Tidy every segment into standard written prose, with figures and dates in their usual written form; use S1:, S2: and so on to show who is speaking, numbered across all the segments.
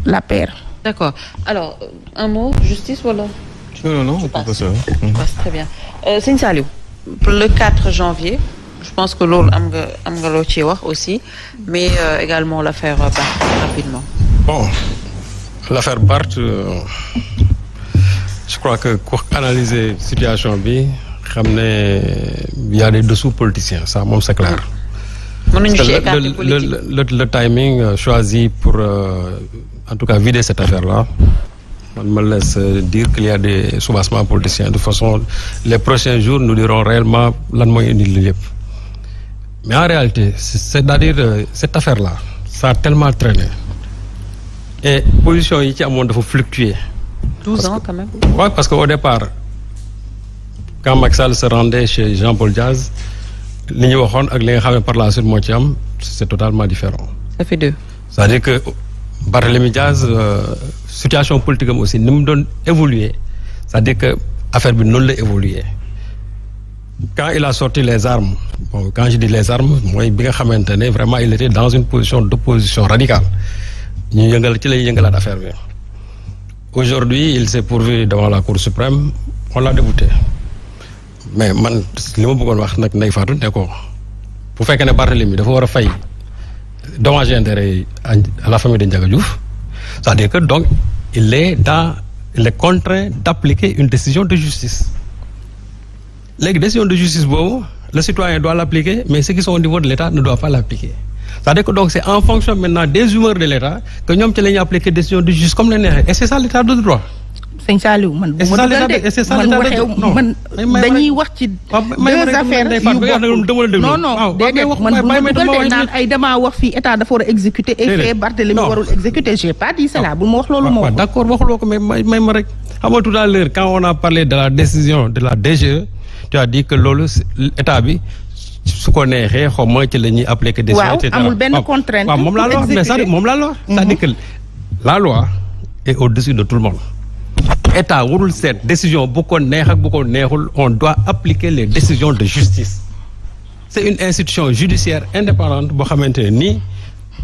S1: l'APR.
S2: D'accord. Alors, un mot, justice, voilà.
S3: Non, on peut pas ça.
S2: Passe très bien. Sëñ Saliou, le 4 janvier, je pense que loolu am nga loo ci wax aussi, mais également l'affaire Barth rapidement.
S3: Bon, l'affaire Barth, je crois que pour analyser situation bi xam ne il y a des dessous politiciens, ça moom c'est clair. Le timing choisi pour en tout cas vider cette affaire-là, on me laisse dire qu'il y a des soubassements politiciens. De toute façon, les prochains jours nous dirons réellement lan mooy indi li lépp. Mais en réalité, c'est-à-dire cette affaire-là, ça a tellement traîné. Et position yi ci amoon dafa fluctuer.
S2: 12 ans quand même.
S3: Oui, parce qu'au départ, quand Macky Sall se rendait chez Jean-Paul Diaz, li ñu waxoon ak li nga xam ne par la suite moo ci am, c'est totalement différent.
S2: Ça fait 2.
S3: C'est-à-dire que Barthélémy Diaz, situation politique am aussi ni mu doon évoluer, c'est-à-dire que affaire bi noonu la évoluer. Quand il a sorti les armes, bon, quand je dis les armes, mooy bi nga xamante ne vraiment il était dans une position d'opposition radicale. ñu yëngal ci lay yëngalaat affaire bi. Aujourd'hui, il s'est pourvu devant la Cour suprême, on l'a débouté. Mais man li ma bëggoon wax nag Ndeye Fatou ne ko bu fekkee ne Barthélémy dafa war a fay dommages et intérêts à la famille de Ndiaga Diouf, c'est-à-dire que donc il est contraint d'appliquer une décision de justice. Léegi décision de justice boobu le citoyen doit l'appliquer, mais ceux qui sont au niveau de l'État ne doivent pas l'appliquer. C'est-à-dire que donc c'est en fonction maintenant des humeurs de l'État que ñoom ci la ñuy appliquer décision de justice comme la neexee, et c'est ça l'État de droit.
S1: Sëñ Saliou man bu ma man dañuy wax ci deux affaires yu bokkul non déedéet man bu ma dugal naan ay damaa wax fii état dafa war a exécuter et fait Barthélémy warul exécuter, j'ai pas dit cela bu ma wax loolu moo
S3: d'accord waxuloo ko mais may ma rek xam nga tout à l'heure quand on a parlé de la décision de la DGE, tu as dit que loolu état bi su ko neexee xaw ma ci la ñuy appliquer décision, et cetera.
S1: amul benn contrainte.
S3: waaw moom laa la wax, mais ça moom laa la wax. C'est-à-dire que la loi est au-dessus de tout le monde. État warul seet décision bu ko neex ak bu ko neexul, on doit appliquer les décisions de justice. C'est une institution judiciaire indépendante boo xamante ne nii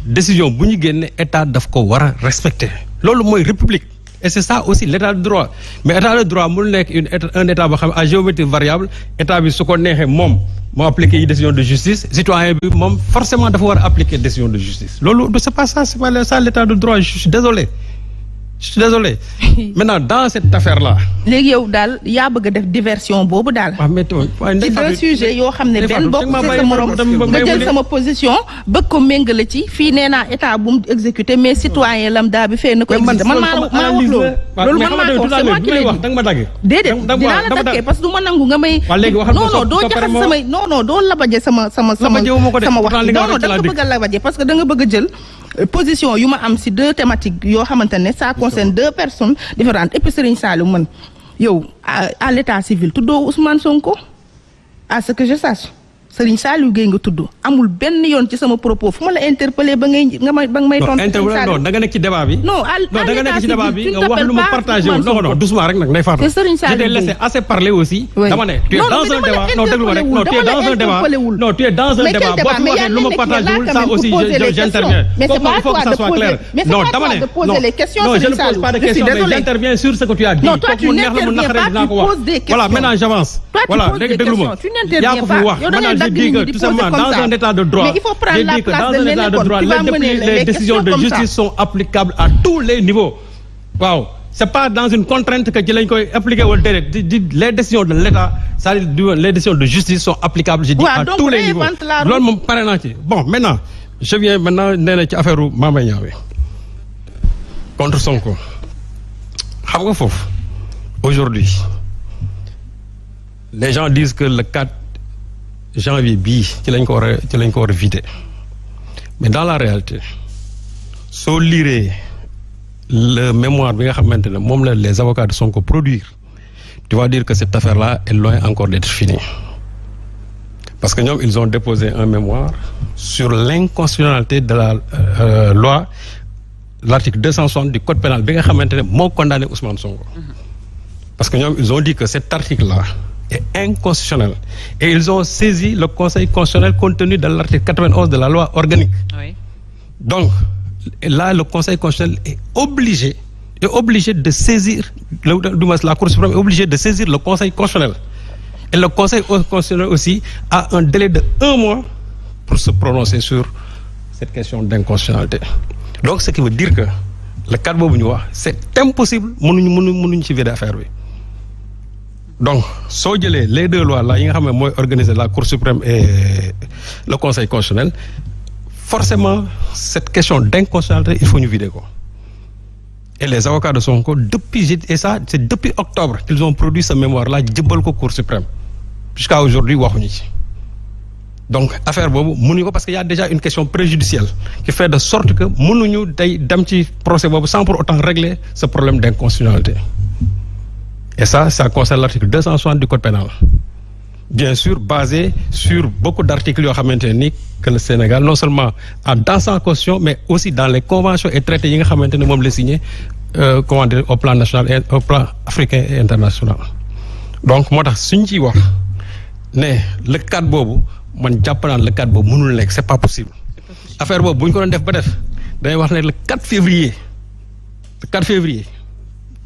S3: décision bu ñu génne état daf ko war a respecter. Loolu mooy république. Et c'est ça aussi l'état de droit. Mais état de droit mu nekk un état boo xam ne à géométrie variable, état bi su ko neexee moom moo appliquer yi décision de justice, citoyen bi moom forcément dafa war a appliquer décision de justice. Loolu c'est pas ça, c'est pas ça l'état de droit. Je suis désolé. Maintenant dans cette affaire là.
S1: léegi yow daal yaa bëgg a def diversion boobu daal. ci deux sujets yoo xam ne benn bokk ci sa morom nga jël sama position bëgg ko méngale ci fii nee naa état bu mu exécuté mais citoyen lambda bi fee na ko exécuté man maa wax loolu man maa ko c'est moi qui l'ai dit.
S3: da nga ma dagg.
S1: déedéet dinaa la daggee parce que du ma nangu nga may. non doo jaxas samay non doo labaje sama wax non da nga bëgg a labaje parce que da nga bëgg a jël position yu ma am ci deux thématiques yoo xamante ne ça concerne deux personnes différentes. Et puis Serigne Saliou man yow à l'état civil tuddoo Ousmane Sonko à ce que je sache Serigne Saliou Gueye nga tudd amul benn yoon ci sama propos fu ma la interpellé ba nga may tontu.
S3: non da nga nekk ci débat bi.
S1: non
S3: da nga nekk ci débat bi nga wax lu ma partagé wu non doucement rek nag Ndeye Fatou.
S1: c'est Serigne Saliou Gueye.
S3: je t'ai laissé assez parler aussi. dama ne tu es dans un débat non déglu ma rek non tu es dans un débat non tu es dans un débat boo fi waxee lu ma partagé wul ça aussi j'interviens.
S1: mais c'est pas toi de poser non dama ne non
S3: je ne pose pas de questions mais j'interviens sur ce que tu as dit.
S1: non toi tu n'interviens pas, tu poses des questions.
S3: voilà maintenant j'avance. voilà léegi déglu ma yaa ko fi wax je dis que tout simplement dans un état de droit,
S1: mais il faut prendre la place de l'élève.
S3: Les décisions de justice sont applicables à tous les niveaux. Waaw, c'est pas dans une contrainte que ci lañ koy appliquer wala déedéet. Les décisions de l'État, c'est-à-dire les décisions de justice sont applicables, je dis, à tous les niveaux. Loolu moom pare naa ci. Bon, maintenant, je viens maintenant nee na ci affaire Mame Mbaye Niang contre Sonko. Xam nga foofu aujourd'hui les gens disent que le 4 janvier bii ci lañ ko war a vider, mais dans la réalité soo liree le mémoire bi nga xamante ne moom la les avocats de Sonko produire, tu vas dire que cette affaire-là est loin encore d'être finie, parce que ñoom ils ont déposé un mémoire sur l'inconstitutionnalité de la loi, l'article 260 du code pénal bi nga xamante ne moo condamné Ousmane Sonko, parce que ñoom ils ont dit que cet article-là est inconstitutionnel et ils ont saisi le Conseil constitutionnel compte tenu de l'article 91 de la loi organique.
S2: Oui.
S3: Donc là, le Conseil constitutionnel est obligé de saisir, la Cour suprême est obligée de saisir le Conseil constitutionnel. Et le Conseil constitutionnel aussi a un délai de 1 mois pour se prononcer sur cette question d'inconstitutionnalité. Donc, ce qui veut dire que le cadre boobu ñu wax c'est impossible mënuñu ci vider affaire bi. Donc soo jëlee les 2 lois là yi nga xam ne mooy organiser la Cour suprême et le Conseil constitutionnel, forcément cette question d'inconstitutionnalité il faut ñu vider ko. Et les avocats de Sonko c'est depuis octobre qu'ils ont produit ce mémoire là jëbbal ko Cour suprême jusqu'à aujourd'hui waxuñu ci. Donc affaire boobu mënuñu ko parce qu'il y a déjà une question préjudicielle qui fait de sorte que mënuñu day dem ci procès boobu sans pour autant régler ce problème d'inconstitutionnalité. Et ça concerne l'article 260 du code pénal. Bien sûr basé sur beaucoup d'articles yoo xamante ni que le Sénégal non seulement a dans sa constitution mais aussi dans les conventions et traités yi nga xamante ne moom la signé comment dire au plan national et au plan africain et international. Donc moo tax suñ ciy wax ne le cadre boobu man jàpp naa le cadre boobu mënul nekk c'est pas possible. Affaire boobu bu ñu ko doon def ba def dañuy wax ne le 4 février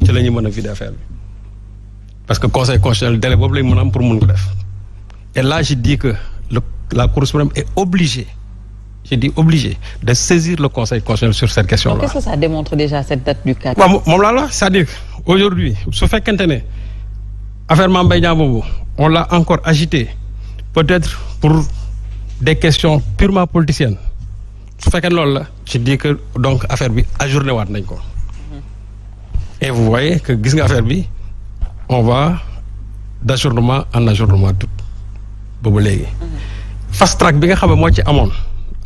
S3: ci la ñuy mën a vider affaire bi parce que conseil constitutionnel délai boobu lañ mën a am pour mun ko def. Et là je dis que la Cour suprême est obligée de saisir le Conseil constitutionnel sur cette question-là.
S2: Donc, qu'est-ce que ça démontre déjà cette date du 4?
S3: waaw moom laa la c'est-à-dire aujourd'hui su fekkente ne affaire Mame Mbaye Niang boobu on l'a encore agité peut-être pour des questions purement politiciennes su fekkee loolu la je dis que donc affaire bi ajourné waat nañ ko. Et vous voyez que gis nga affaire bi on va d'ajournement en ajournement tout boobu léegi. Fast track bi nga xam ne moo ci amoon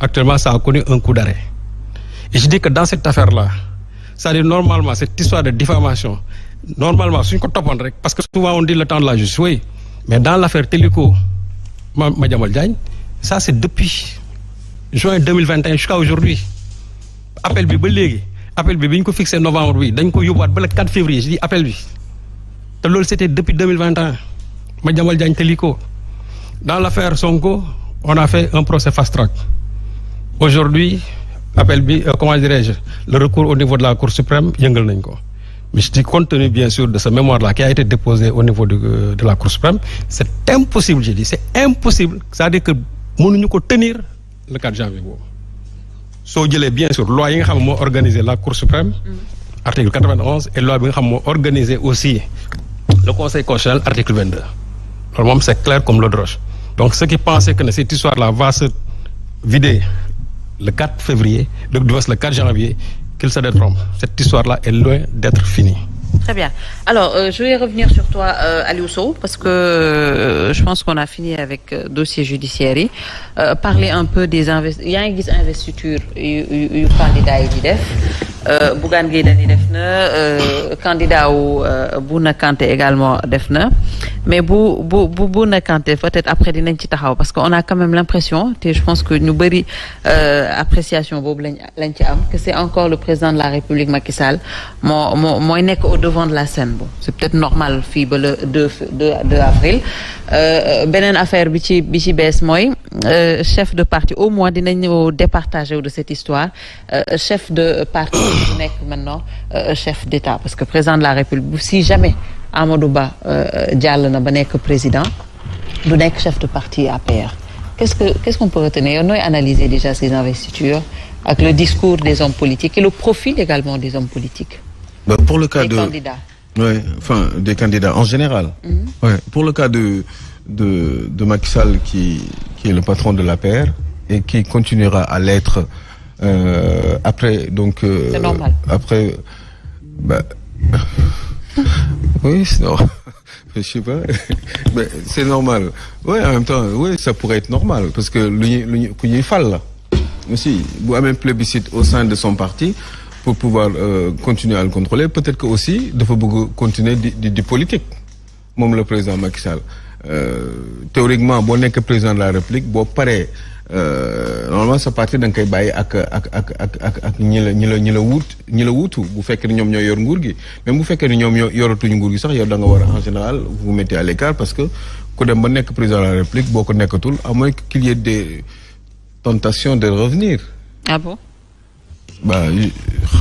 S3: actuellement ça a connu un coup d'arrêt. Et je dis que dans cette affaire-là c'est-à-dire normalement cette histoire de diffamation normalement suñ ko toppoon rek parce que souvent on dit le temps de la justice oui mais dans l'affaire Télico Madiambal Diagne ça c'est depuis juin 2021 jusqu'à aujourd'hui appel bi ba léegi appel bi ñu ko fixé novembre bi dañ ko yóbbuwaat ba le 4 février je dis appel bi te loolu c'était depuis 2021 Madiambal Diagne Télico. Dans l'affaire Sonko on a fait un procès fast-track. Aujourd'hui appel bi comment dirais-je le recours au niveau de la Cour suprême yëngal nañ ko. Mais je dis compte tenu bien sûr de ce mémoire-là qui a été déposé au niveau de la Cour suprême c'est impossible je dis c'est impossible c'est-à-dire que mënuñu ko tenir le 4 janvier boobu. Soo jëlee bien sûr loi yi nga xam moo organisé la Cour suprême article 91 et loi bi nga xam moo organisé aussi le Conseil constitutionnel article 22. Alors moom c'est clair comme l'eau de roche. Donc ceux qui pensaient que cette histoire-là va se vider le 4 février, donc le 4 janvier, qu'ils se détrompent. Cette histoire-là est loin d'être finie.
S2: Très bien. Alors, je vais revenir sur toi, Aliou Sow, parce que je pense qu'on a fini avec dossier judiciaire yi. Parler un peu des yaa ngi gis investiture yu candidat yi di def. Bougane Gueye Dany def na candidat wu Bouna Kanté également def na mais Bouna Kanté peut-être après dinañ ci taxaw parce que on a quand même l'impression te je pense que ñu bëri appréciation boobu lañ ci am que c'est encore le président de la République Macky Sall mooy nekk au devant de la scène. Bon c'est peut-être normal fii ba le 2 avril beneen affaire bi ci bees mooy chef de parti au moins dinañ ñëw départager de cette histoire chef de parti bu nekk maintenant chef d'État parce que président de la République si jamais Amadou Ba jàll na ba nekk président du nekk chef de parti APR. Qu'est-ce qu'on peut retenir nooy analyser déjà ces investitures avec le discours des hommes politiques et le profil également des hommes politiques.
S4: Pour le cas des candidats. Ouais, enfin des candidats en général. Ouais, pour le cas de Macky Sall qui est le patron de l'APR et qui continuera à l'être après donc
S2: c'est normal.
S4: Après oui, c'est normal. Je sais pas. Mais c'est normal. Oui, en même temps, oui, ça pourrait être normal parce que ku ñuy fal la aussi bu amee plébiscite au sein de son parti pour pouvoir continuer à le contrôler peut-être que aussi dafa bëgg continuer di politique moom le président Macky Sall théoriquement boo nekk président de la République boo paree normalement sa parti da nga koy bàyyi ak ñi la wuutu bu fekkee ne ñoom ñoo yor nguur gi même bu fekkee ne ñoom ñoo yoratuñu nguur gi sax yow da nga war a en général vous mettez à l'écart parce que ku dem ba nekk président de la République boo ko nekkatul à moins qu'il y ait des tentations de revenir.
S2: Ah bon?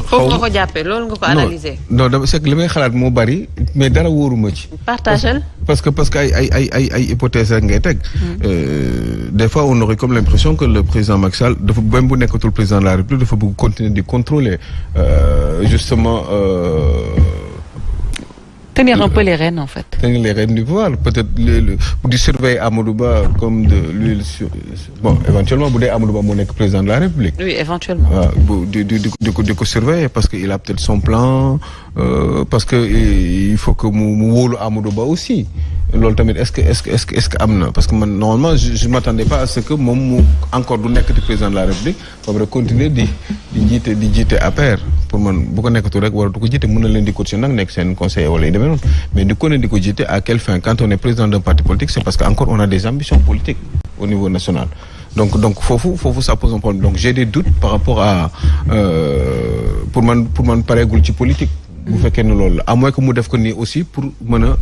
S2: foofu nga ko jàppee loolu nga ko analyser.
S4: non c'est que li may xalaat moo bari mais dara wóoruma ci.
S2: partagel
S4: parce que ay hypothèses rek ngay teg. Des fois on aurait comme l'impression que le président Macky Sall dafa même bu nekkatul président de la République dafa bëgg continuer di contrôler justement.
S2: Tenir un peu les rênes en fait.
S4: Tenir les rênes du pouvoir peut-être di surveiller Amadou Ba comme de l'huile sur bon éventuellement bu dee Amadou Ba moo nekk président de la République.
S2: Oui éventuellement.
S4: waaw di ko surveiller parce que il a peut-être son plan parce que il faut que mu wóolu Amadou Ba aussi loolu tamit est-ce que am na parce que man normalement je m'attendais pas à ce que moom mu encore du nekk di président de la République ba pare continuer di jiite APR pour man bu ko nekkatu rek waratu ko jiite mën na leen di coacher nag nekk seen conseiller wala mais di ko ne di ko jiite à quelle fin quand on est président d'un parti politique c'est parce que encore on a des ambitions politiques au niveau national donc foofu ça pose un problème donc j'ai des doutes par rapport à pour man pareegul ci politique bu fekkee ne loolu la à moins que mu def ko nii aussi pour mën a